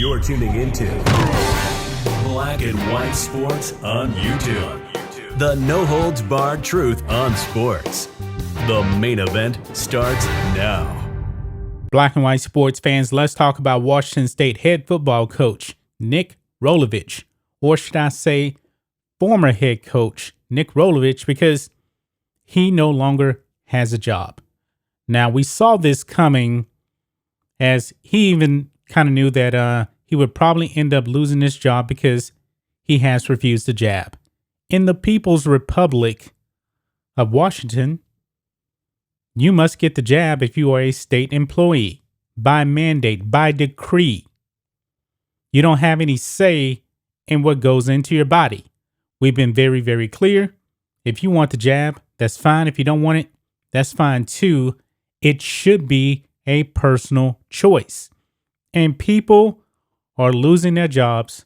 You're tuning into Black and White Sports on YouTube. The no-holds-barred truth on sports. The main event starts now. Black and White sports fans, let's talk about Washington State head football coach Nick Rolovich, or should I say former head coach Nick Rolovich, because he no longer has a job. Now, we saw this coming, as he even kind of knew that he would probably end up losing his job because he has refused the jab. In the People's Republic of Washington, you must get the jab if you are a state employee, by mandate, by decree. You don't have any say in what goes into your body. We've been very, very clear. If you want the jab, that's fine. If you don't want it, that's fine too. It should be a personal choice. And people are losing their jobs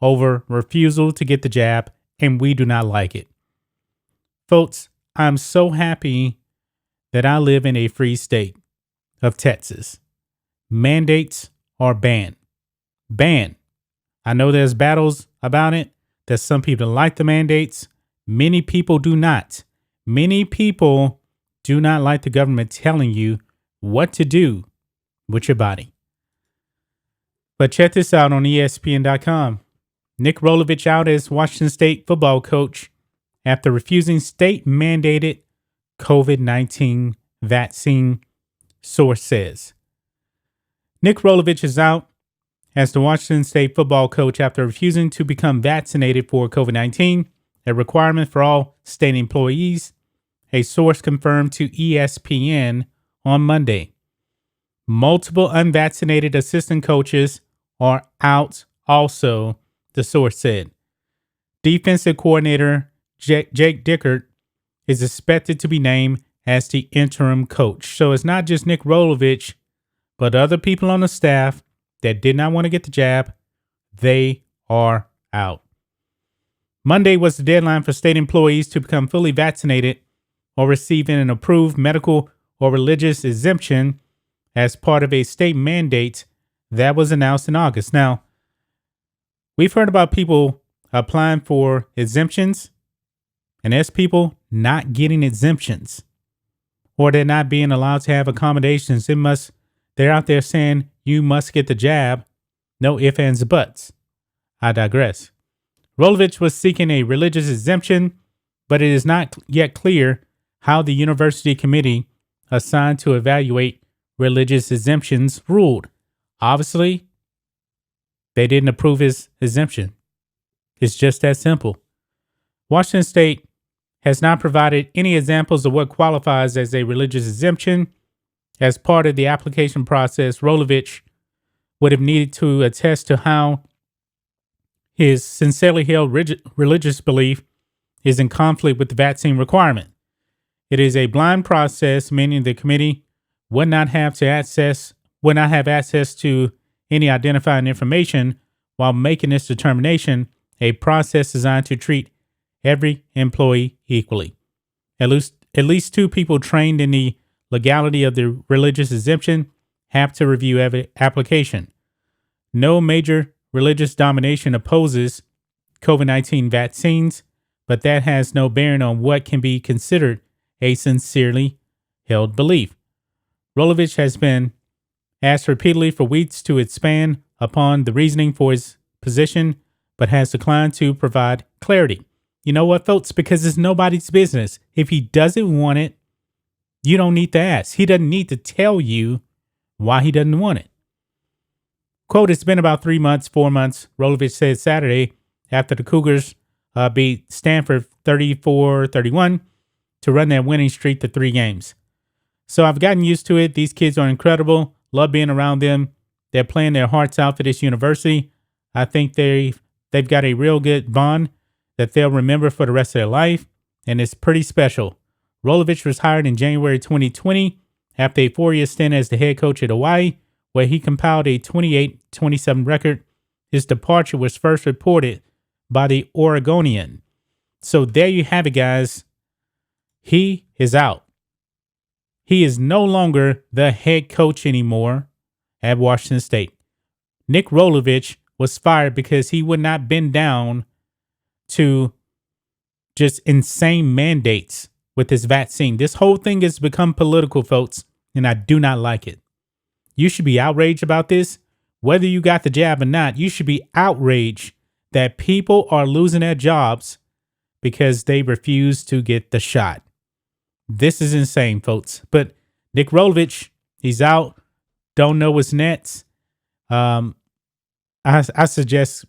over refusal to get the jab, and we do not like it. Folks, I'm so happy that I live in a free state of Texas. Mandates are banned. Banned. I know there's battles about it. There's some people that like the mandates. Many people do not. Many people do not like the government telling you what to do with your body. But check this out on ESPN.com. Nick Rolovich out as Washington State football coach after refusing state-mandated COVID-19 vaccine, source says. Nick Rolovich is out as the Washington State football coach after refusing to become vaccinated for COVID-19, a requirement for all state employees, a source confirmed to ESPN on Monday. Multiple unvaccinated assistant coaches are out also, the source said. Defensive coordinator Jake Dickert is expected to be named as the interim coach. So it's not just Nick Rolovich, but other people on the staff that did not want to get the jab. They are out. Monday was the deadline for state employees to become fully vaccinated or receiving an approved medical or religious exemption as part of a state mandate that was announced in August. Now, we've heard about people applying for exemptions, and there's people not getting exemptions, or they're not being allowed to have accommodations. They're out there saying you must get the jab. No ifs, ands, or buts. I digress. Rolovich was seeking a religious exemption, but it is not yet clear how the university committee assigned to evaluate religious exemptions ruled. Obviously, they didn't approve his exemption. It's just that simple. Washington State has not provided any examples of what qualifies as a religious exemption. As part of the application process, Rolovich would have needed to attest to how his sincerely held religious belief is in conflict with the vaccine requirement. It is a blind process, meaning the committee would not have access to any identifying information while making this determination, a process designed to treat every employee equally. At least two people trained in the legality of the religious exemption have to review every application. No major religious domination opposes COVID-19 vaccines, but that has no bearing on what can be considered a sincerely held belief. Rolovich has been asked repeatedly for weeks to expand upon the reasoning for his position, but has declined to provide clarity. You know what, folks? Because it's nobody's business. If he doesn't want it, you don't need to ask. He doesn't need to tell you why he doesn't want it. Quote, it's been about 4 months, Rolovich said Saturday after the Cougars beat Stanford 34-31 to run their winning streak to 3 games. So I've gotten used to it. These kids are incredible. Love being around them. They're playing their hearts out for this university. I think they've got a real good bond that they'll remember for the rest of their life, and it's pretty special. Rolovich was hired in January 2020 after a 4-year stint as the head coach at Hawaii, where he compiled a 28-27 record. His departure was first reported by the Oregonian. So there you have it, guys. He is out. He is no longer the head coach anymore at Washington State. Nick Rolovich was fired because he would not bend down to just insane mandates with this vaccine. This whole thing has become political, folks, and I do not like it. You should be outraged about this. Whether you got the jab or not, you should be outraged that people are losing their jobs because they refuse to get the shot. This is insane, folks. But Nick Rolovich, he's out. Don't know what's next. I suggest,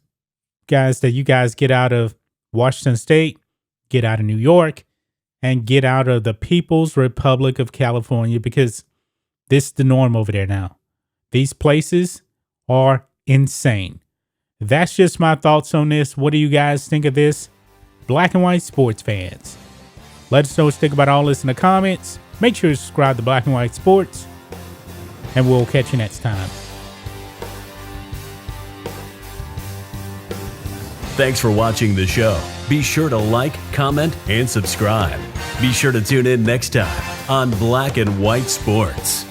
guys, that you guys get out of Washington State, get out of New York, and get out of the People's Republic of California, because this is the norm over there now. These places are insane. That's just my thoughts on this. What do you guys think of this? Black and white sports fans, let us know what you think about all this in the comments. Make sure to subscribe to Black and White Sports, and we'll catch you next time. Thanks for watching the show. Be sure to like, comment, and subscribe. Be sure to tune in next time on Black and White Sports.